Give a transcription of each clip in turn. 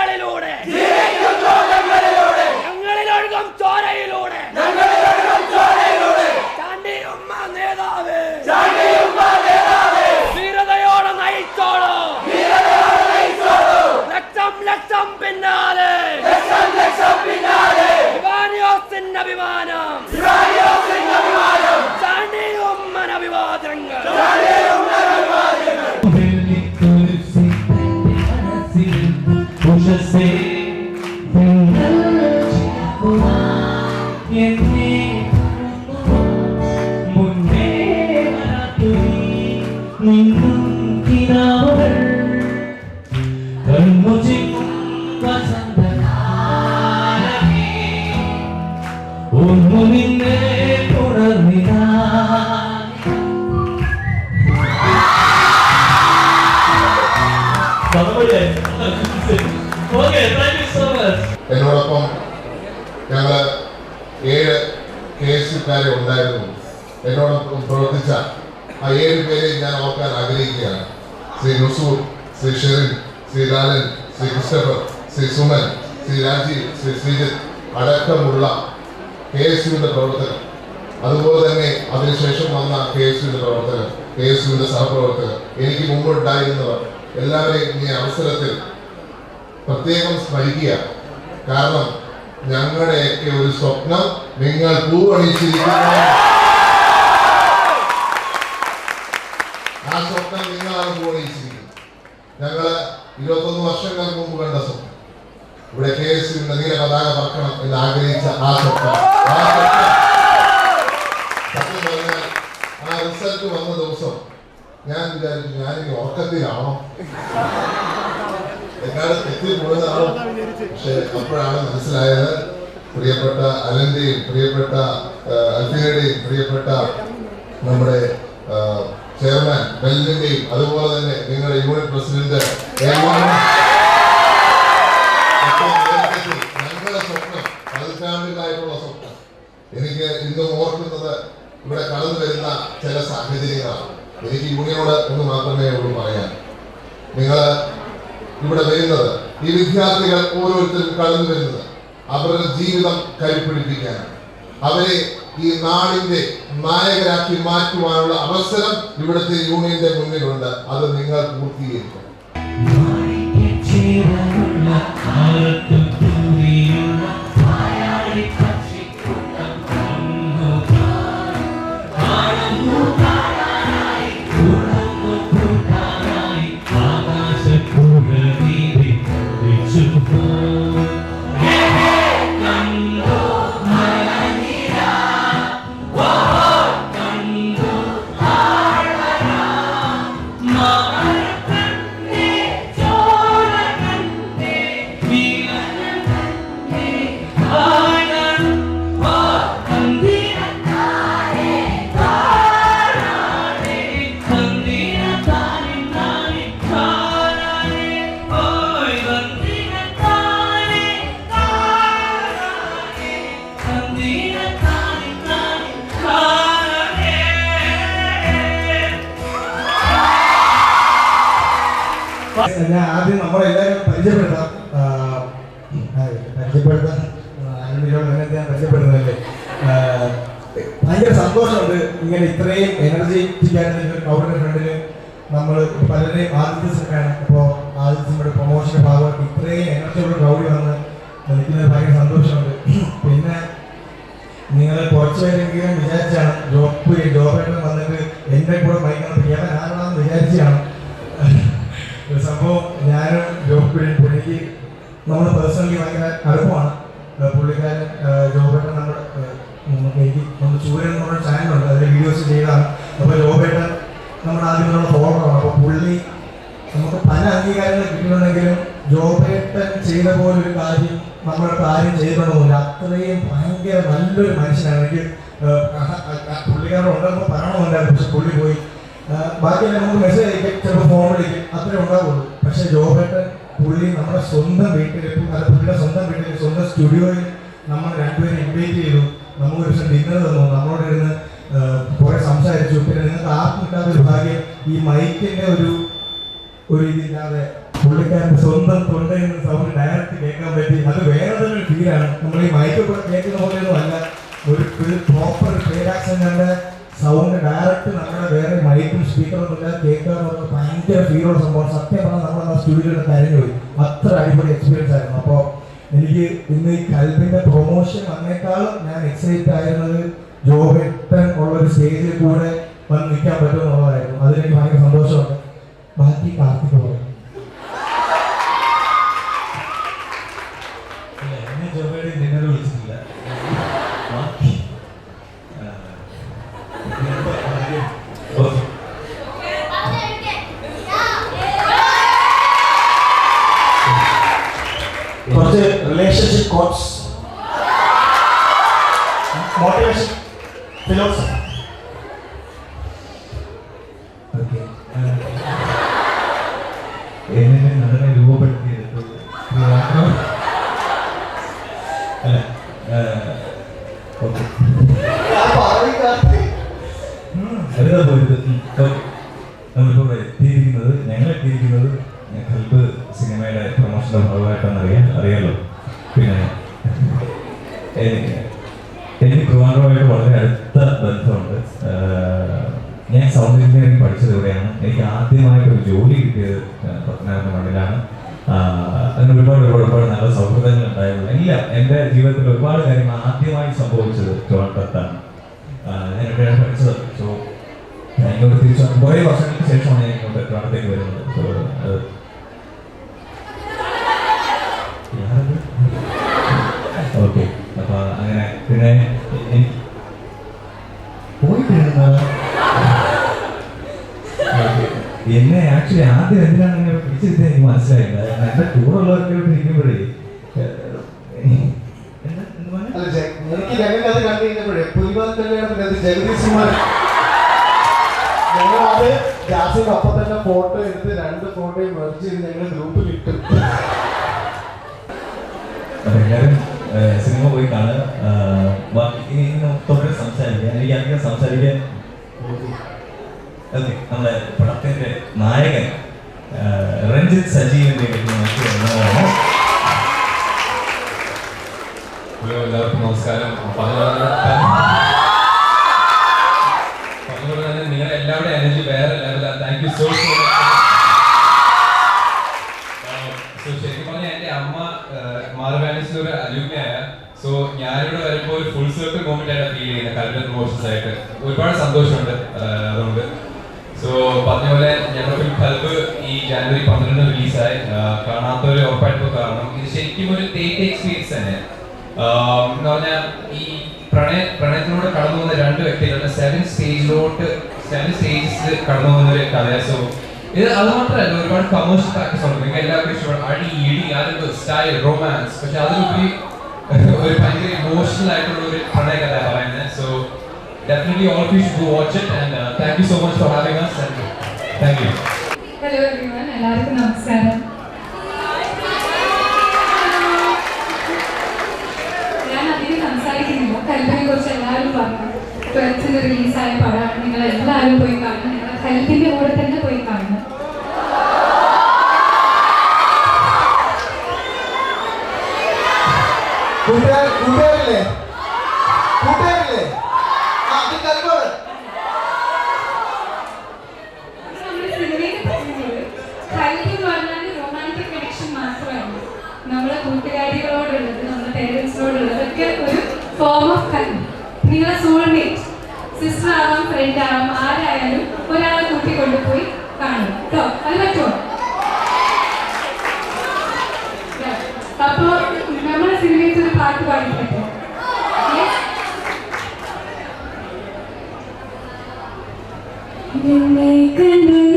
ഞങ്ങളിലൂടെ ഞങ്ങളിലൊഴുകും ചോരയിലൂടെ ചാണ്ടി ഉമ്മ നേതാവ് ധീരതയോടെ നയിച്ചോളൂ ലക്ഷം ലക്ഷം പിന്നാലെ ഇവാനിയോസിന്റെ അഭിമാനം ചാണ്ടി ഉമ്മൻ അഭിവാദങ്ങൾ എന്നോടൊപ്പം ഞങ്ങൾ 7 കേസുകാരെ ഉണ്ടായിരുന്നു. എന്നോടൊപ്പം പ്രവർത്തിച്ച ആ 7 പേരെ ഞാൻ ഓർക്കാൻ ആഗ്രഹിക്കുകയാണ്. ശ്രീ നുസൂർ, ശ്രീ ഷെറിൻ, ശ്രീ ലാലൻ, ശ്രീ ക്രിസ്റ്റഫർ, ശ്രീ സുമൻ, ശ്രീ രാജീവ്, ശ്രീ ശ്രീജിത്ത് അടക്കമുള്ള KSUവിന്റെ പ്രവർത്തകർ, അതുപോലെ തന്നെ അതിനുശേഷം വന്ന KSUവിന്റെ പ്രവർത്തകർ, KSUവിന്റെ സഹപ്രവർത്തകർ, എനിക്ക് മുമ്പുണ്ടായിരുന്നവർ എല്ലാവരെയും ഈ അവസരത്തിൽ പ്രത്യേകം സ്മരിക്കുക. കാരണം ഞങ്ങളുടെയൊക്കെ ഒരു സ്വപ്നം നിങ്ങൾ പൂവണിച്ചിരിക്കുന്നു. ആ സ്വപ്നം നിങ്ങളാണ് പൂവണിച്ചിരിക്കുന്നത്. ഞങ്ങൾ 21 വർഷങ്ങൾക്ക് മുമ്പ് കണ്ട സ്വപ്നം, ഇവിടെ KSUവിന്റെ നീല പതാക പറക്കണം എന്ന് ആഗ്രഹിച്ച ആ സ്വപ്നം സത്യം പറഞ്ഞാൽ ആ റിസൾട്ട് വന്ന ദിവസം ഞാൻ വിചാരിച്ചു ഞാനിനി ഉറക്കത്തിലാണോ, എങ്ങാട് തെറ്റിപ്പോയതാണോ. പക്ഷെ അപ്പോഴാണ് മനസ്സിലായത് പ്രിയപ്പെട്ട അലന്റെയും പ്രിയപ്പെട്ട അൽഫിനയുടെയും പ്രിയപ്പെട്ട നമ്മുടെ ചെയർമാൻ ബെല്ലിന്റെയും അതുപോലെ തന്നെ നിങ്ങളുടെ യൂണിറ്റ് പ്രസിഡന്റ് ഞങ്ങളുടെ സ്വപ്നം പതിറ്റാണ്ടുകളായിട്ടുള്ള സ്വപ്നം എനിക്ക് ഇന്നും ഓർക്കുന്നത് ഇവിടെ കടന്നു വരുന്ന ചില സാഹചര്യങ്ങളാണ്. എനിക്ക് യൂണിയനോട് ഒന്ന് മാത്രമേ ഉള്ളൂ പറയാൻ. നിങ്ങൾ ഇവിടെ വരുന്നത്, ഈ വിദ്യാർത്ഥികൾ ഓരോരുത്തരും കടന്നു വരുന്നത് അവരുടെ ജീവിതം കരുപ്പിടിപ്പിക്കാൻ, അവരെ ഈ നാടിന്റെ നായകരാക്കി മാറ്റുവാനുള്ള അവസരം ഇവിടുത്തെ യൂണിയന്റെ മുന്നിലുണ്ട്. അത് നിങ്ങൾ പൂർത്തീകരിക്കും. ഞാൻ ആദ്യം നമ്മളെല്ലാവരും പരിചയപ്പെടുത്താം. പരിചയപ്പെടുന്നതല്ലേ, ഭയങ്കര സന്തോഷമുണ്ട്. ഇങ്ങനെ ഇത്രയും എനർജറ്റിക് ആയിട്ടുള്ള ക്രൗഡിന്റെ ഫ്രണ്ടിൽ നമ്മൾ പലരെയും ആദിത്യസിനാണ്. അപ്പോൾ ആദിത്യസിന്റെ പ്രൊമോഷന്റെ ഭാഗമായിട്ട് ഇത്രയും എനർജിയുള്ള ക്രൗഡ് വന്ന് നിൽക്കുന്നത് ഭയങ്കര സന്തോഷമുണ്ട്. പിന്നെ നിങ്ങൾ കുറച്ചുപേരെങ്കിലും വിചാരിച്ചാണ് ജോബായിട്ട് വന്നിട്ട് എൻ്റെ കൂടെ മൈക്കണം ഞാൻ ആരാണെന്ന് വിചാരിച്ചാണ് സംഭവം. ഞാനും ജോബിനും പുള്ളിക്ക് നമ്മൾ പേഴ്സണലി ഭയങ്കര അടുപ്പമാണ്. പുള്ളിക്കാരൻ ജോബേട്ടൻ എനിക്ക് നമ്മൾ ചൂരൻ എന്ന് പറഞ്ഞ ചാനലുണ്ട്, അതിൽ വീഡിയോസ് ചെയ്തതാണ്. അപ്പോൾ ജോബേട്ടൻ നമ്മുടെ ആദ്യമുള്ള ഫോളോവറാണ്. അപ്പോൾ പുള്ളി നമുക്ക് പല അംഗീകാരങ്ങൾ കിട്ടുന്നുണ്ടെങ്കിലും ജോബേട്ടൻ ചെയ്ത പോലൊരു കാര്യം നമ്മളടുത്ത് ആരും ചെയ്തിട്ടുണ്ടോന്നില്ല. അത്രയും ഭയങ്കര നല്ലൊരു മനുഷ്യനാണ്. എനിക്ക് പുള്ളിക്കാരൻ ഉണ്ടെന്ന് പറയണമെന്നുണ്ടായിരുന്നു, പക്ഷെ പുള്ളി പോയി. ബാക്കിയെല്ലാം നമുക്ക് മെസ്സേജ് അയക്കും, ചിലപ്പോൾ ഫോൺ വിളിക്കും, അത്രേ ഉണ്ടാവുള്ളൂ. പക്ഷെ ജോബേട്ടൻ പുള്ളി നമ്മുടെ സ്വന്തം വീട്ടിൽ, പുള്ളിയുടെ സ്വന്തം വീട്ടിൽ, സ്വന്തം സ്റ്റുഡിയോയിൽ നമ്മൾ രണ്ടുപേരും ഇൻവൈറ്റ് ചെയ്തു. നമുക്കൊരു ദിവസം ഡിന്നർ തന്നു, നമ്മളോട് ഇരുന്ന് കുറെ സംസാരിച്ചു. പിന്നെ നിങ്ങൾക്ക് ആർക്കും കിട്ടാത്തൊരു ഭാഗ്യം, ഈ മൈക്കിന്റെ ഒരു ഇതില്ലാതെ പുള്ളിക്കാരൻ്റെ സ്വന്തം തൊണ്ടയിൽ നിന്ന് സൗണ്ട് ഡയറക്റ്റ് കേൾക്കാൻ പറ്റി. അത് വേറെ തന്നെ ഒരു ഫീലാണ്. നമ്മൾ ഈ മൈക്ക് കേൾക്കുന്ന പോലെയൊന്നും അല്ല. ഒരു പ്രോപ്പർ ക്ലിയർ ആക്സൻ്റെ സൗണ്ട് ഡയറക്റ്റ് നമ്മുടെ വേറെ മൈക്കും സ്പീക്കറൊന്നും ഇല്ലാതെ കേൾക്കുക എന്ന് പറഞ്ഞാൽ ഭയങ്കര ഫീലുള്ള സംഭവം. സത്യം പറഞ്ഞാൽ നമ്മൾ ആ സ്റ്റുഡിയോയിൽ കരഞ്ഞു പോയി. അത്ര അടിപൊളി എക്സ്പീരിയൻസ് ആയിരുന്നു. അപ്പോൾ എനിക്ക് ഇന്ന് ഈ കൽബിൻ്റെ പ്രൊമോഷൻ വന്നേക്കാളും ഞാൻ എക്സൈറ്റ് ആയിരുന്നത് ജോബേട്ടൻ ഉള്ളൊരു സ്റ്റേജിൽ കൂടെ വന്ന് നിൽക്കാൻ പറ്റുമെന്നുള്ളതായിരുന്നു. അതിലെനിക്ക് ഭയങ്കര സന്തോഷമുണ്ട്. ബാക്കി കാർത്തിക് പറയും. എന്നെ ജോബേട്ടൻ ഡിന്നർ വിളിച്ചിട്ടില്ല. കുറച്ച് റിലേഷൻഷിപ്പ് കോട്സ്, മോട്ടിവേഷൻ ഫിലോസഫി. എന്നെ നടനെ രൂപപ്പെടുത്തിയെടുത്തു അല്ല. ഓക്കെ നമ്മളിപ്പോൾ എത്തിയിരിക്കുന്നത്, ഞങ്ങൾ എത്തിയിരിക്കുന്നത് കൽബ് സിനിമയുടെ പ്രൊമോഷൻ്റെ ഭാഗമായിട്ടാണ് അറിയാലോ. പിന്നെ എനിക്ക് ട്രിവാൻഡ്രമായിട്ട് വളരെ അടുത്ത ബന്ധമുണ്ട്. ഞാൻ സൗണ്ട് എഞ്ചിനീയറിംഗ് പഠിച്ചത് ഇവിടെയാണ്. എനിക്ക് ആദ്യമായിട്ടൊരു ജോലി കിട്ടിയത് പത്തനാപുരം മണ്ണിലാണ്. അതിന് ഒരുപാട് നല്ല സൗഹൃദങ്ങൾ ഉണ്ടായിരുന്നു. എല്ലാം എൻ്റെ ജീവിതത്തിൽ ഒരുപാട് കാര്യങ്ങൾ ആദ്യമായി സംഭവിച്ചത് ട്രിവാൻഡ്രത്താണ്. ഞാൻ ഇവിടെയാണ് പഠിച്ചത്. സോ ഞാൻ ഇങ്ങോട്ട് തിരിച്ചു വന്നു. കുറേ വർഷങ്ങൾക്ക് ശേഷമാണ് ഞാൻ ഇങ്ങോട്ട് ട്രിവാൻഡ്രത്തേക്ക് വരുന്നത്. So okay. അപ്പൊ അങ്ങനെ പിന്നെ എനിക്ക് പോയിട്ടിരുന്ന എന്നെ ആക്ച്വലി ആദ്യം എന്തിനാണ് ഇങ്ങനെ പിടിച്ചിരുന്നത് എനിക്ക് മനസ്സിലായില്ല. എന്റെ കൂടെയുള്ളവർക്ക് ഇരിക്കുമ്പോഴേ എനിക്ക് ഞങ്ങൾക്കത് കണ്ടു കഴിഞ്ഞപ്പോഴേ പുലിവാൽ കല്യാണത്തിന് ജഗദീശ്കുമാർ ഞങ്ങൾ അത് ജാസിന്റെ ഒപ്പം തന്നെ ഫോട്ടോ എടുത്ത് 2 ഫോട്ടോയും മെർജ് ചെയ്ത് ഞങ്ങൾ ഗ്രൂപ്പിൽ ഇട്ടു. എല്ലാവരും സിനിമ പോയി കാണുക. ഇനി തുടരെ സംസാരിക്കാം. എനിക്ക് അധികം സംസാരിക്കാൻ ഓക്കെ. നമ്മുടെ പടത്തിന്റെ നായകൻ രഞ്ജിത്ത് സജീവിന്റെ ഹലോ, എല്ലാവർക്കും നമസ്കാരം. പറഞ്ഞതുപോലെ തന്നെ നിങ്ങളുടെ എല്ലാവരുടെയും എനർജി വേറെ ലെവലാണ്. Thank you so much. ശരിക്കും പറഞ്ഞാൽ എൻ്റെ അമ്മ മാർവാനിസിൽ ഒരു അലൂമിനിയായ. സോ ഞാനിവിടെ വരുമ്പോൾ ഒരു ഫുൾ സർക്കിൾ മൂവ്മെന്റ് ആയിട്ട് ഫീൽ ചെയ്യുന്നത് കൽബിന്റെ പ്രൊമോഷൻസ് ആയിട്ട്. ഒരുപാട് സന്തോഷമുണ്ട് അതുകൊണ്ട്. സോ പറഞ്ഞ പോലെ ഞങ്ങൾക്ക് കൽബ് ഈ ജനുവരി 12 റിലീസായി. കാണാത്തവർ ഉറപ്പായിട്ട് കാണണം. ഇത് ശരിക്കും ഒരു തേറ്റ് എക്സ്പീരിയൻസ് തന്നെ. എന്ന് പറഞ്ഞാൽ ഈ പ്രണയത്തിലൂടെ കടന്നു പോകുന്ന 2 വ്യക്തികളുടെ 7 സ്റ്റേജസ് കടന്നു പോകുന്ന ഒരു കഥ. സോ ഇത് അത് മാത്രമല്ല, ഒരുപാട് കമേഴ്ഷ്യൽ ഫാക്ടേഴ്സ് ഉണ്ട്. നിങ്ങൾ എല്ലാവർക്കും ഇഷ്ടപ്പെടും അടി ഇടി, അതിന്റെ സ്റ്റൈൽ, റൊമാൻസ്. പക്ഷെ അതിലുപരി ഒരു ഭയങ്കര ഇമോഷണൽ ആയിട്ടുള്ള ഒരു പ്രണയ കഥ പറയുന്നത്. So definitely all of you should go watch it, and thank you so much for having us, and thank you. Hello everyone, എല്ലാവർക്കും നമസ്കാരം. ഞാൻ അധികം സംസാരിക്കുന്നില്ല. കൽബിനെ കുറിച്ച് എല്ലാവരും പറഞ്ഞു. 12th റിലീസായ പടമാണ്. നിങ്ങൾ എല്ലാവരും പോയി കാണണം. നിങ്ങളുടെ കൽബിന്റെ കൂടെ തന്നെ പോയി കാണണം. കൂട്ടുകാരില്ലേ നമ്മളെ കൂട്ടുകാരികളോടുള്ളത്, നമ്മുടെ പേരൻസിനോടുള്ളതൊക്കെ ഒരു ഫോം ഓഫ് കൽബ്. നിങ്ങളെ സോൾമേറ്റ്, സിസ്റ്റർ ആവാം, ഫ്രണ്ട് ആവാം, ആരായാലും ഒരാളെ കൂട്ടിക്കൊണ്ടുപോയി കാണും കേട്ടോ. അത് പറ്റുമോ? അപ്പോ നമ്മുടെ സിനിമയിൽ ഒരു പാട്ട് പാടി പറ്റുമോ? Beauty in the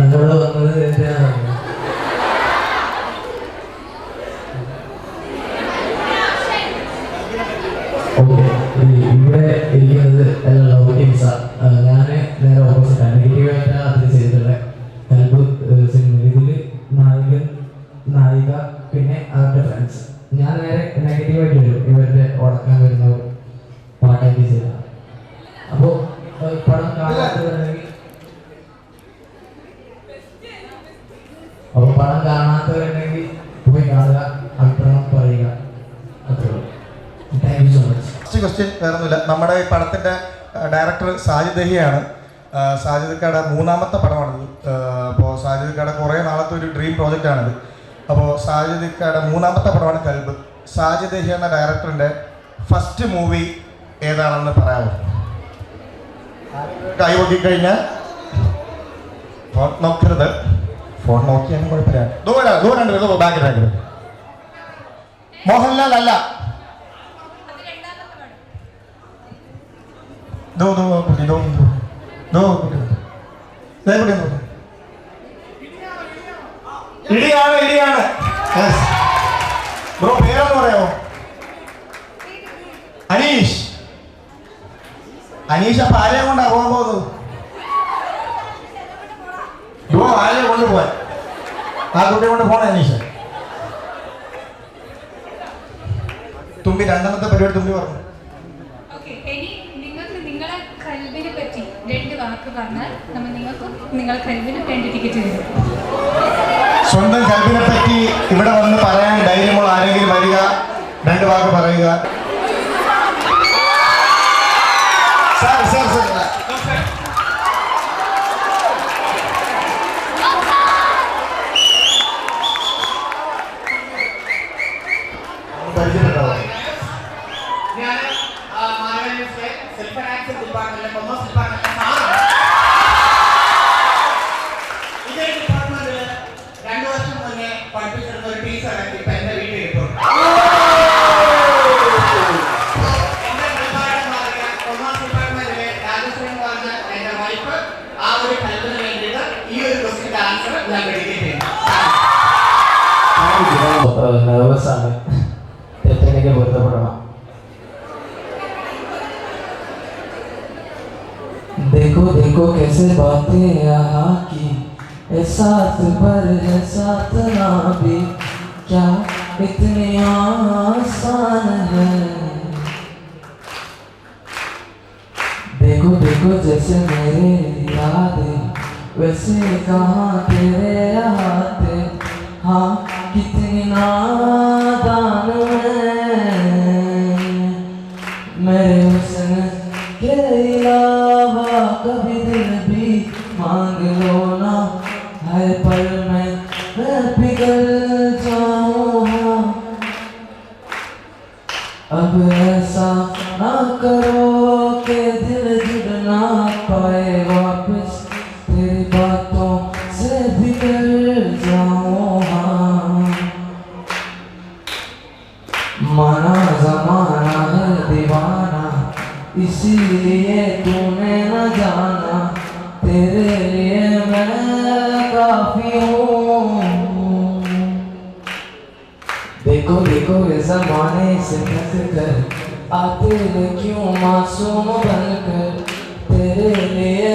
ഞാനിവിടെ വന്നത് എന്തിനാണ്? ഓക്കെ, ഇവിടെ ഇരിക്കുന്നത് എല്ലാം ലവ് ടീംസാണ്. ഞാൻ നേരെ ഓപ്പോസിറ്റാണ്. നെഗറ്റീവായിട്ടാണ് അതിൽ ചെയ്തിട്ടുള്ളത്. കൽബ് സിനിമ ഇതിൽ നായിക പിന്നെ അവരുടെ ഫ്രണ്ട്സ്. ഞാൻ നേരെ നെഗറ്റീവായിട്ട് വരും. ഇവരുടെ ഉടക്കാൻ വരുന്നവർ പാട്ടാക്കി ചെയ്ത. അപ്പോൾ പടം കാണാത്തവരുണ്ടെങ്കിൽ പോയി കാണുക, അഭിപ്രായം പറയുക. അത്രേ ഉള്ളൂ. Thank you so much. First question വേറൊന്നുമില്ല. നമ്മുടെ ഈ പടത്തിൻ്റെ ഡയറക്ടർ സാജിദ് ദഹിയാണ്. സാജിദ്ക്കയുടെ മൂന്നാമത്തെ പടമാണിത്. അപ്പോൾ സാജിദ്ക്കയുടെ കുറേ നാളത്തെ ഒരു ഡ്രീം പ്രോജക്റ്റാണിത്. അപ്പോൾ സാജിദ്ക്കയുടെ മൂന്നാമത്തെ പടമാണ് കൽബ്. സാജിദ് ദഹി എന്ന ഡയറക്ടറിൻ്റെ ഫസ്റ്റ് മൂവി ഏതാണെന്ന് പറയാമോ? കൈ നോക്കിക്കഴിഞ്ഞാൽ ഫോൺ നോക്കരുത്. ഫോൺ നോക്കിയാലും കുഴപ്പമില്ല. ബാക്കിൽ മോഹൻലാൽ അല്ല. ഇടിയാണ്. ബ്രോ പേരെന്ന് പറയാമോ? അനീഷ്. അപ്പൊ ആരെയെ കൊണ്ടാ പോകാൻ പോകുന്നത്? ബ്രോ ആരെയെ കൊണ്ടുപോവാൻ? ആ കുട്ടിയെ കൊണ്ട് പോണേ അനീഷ്. തുമ്പി രണ്ടാമത്തെ പരിപാടി തുമ്പി പറഞ്ഞു. നിങ്ങളെ കൽബിനെ പറ്റി 2 വാക്ക് പറഞ്ഞാൽ നമ്മൾ നിങ്ങൾക്കും നിങ്ങളെ കൽബിന് 2 ടിക്കറ്റ് തരും. സ്വന്തം കൽബിനെ പറ്റി ഇവിടെ വന്ന് പറയാൻ ധൈര്യമുള്ള ആരെങ്കിലും വരിക, 2 വാക്ക് പറയുക. നെർവസ് ആണ്. തെറ്റെനിക്ക് പൊരുത്തപ്പെടണം. देखो देखो कैसे बातें यहाँ की, साथ पर है साथ ना भी, क्या इतनी आसान है. देखो देखो जैसे मेरे यादें वैसे कहाँ तेरे हाथे, हाँ कितनी नादान है. मेरे हुस्न के अलावा कभी दिल भी मांग लो ना, हर पल में मैं पिघल जाऊँ. अब ऐसा ना करो कि दिल जुड़ ना पाए वापस, तेरी बातों से बिगड़ जाऊँ. माना जमाना है दीवाना, इसीलिए तूने न जाना, तेरे लिए मैं काफी हूँ. देखो देखो ये ज़माने से थक कर आते क्यों मासूम बनकर, तेरे लिए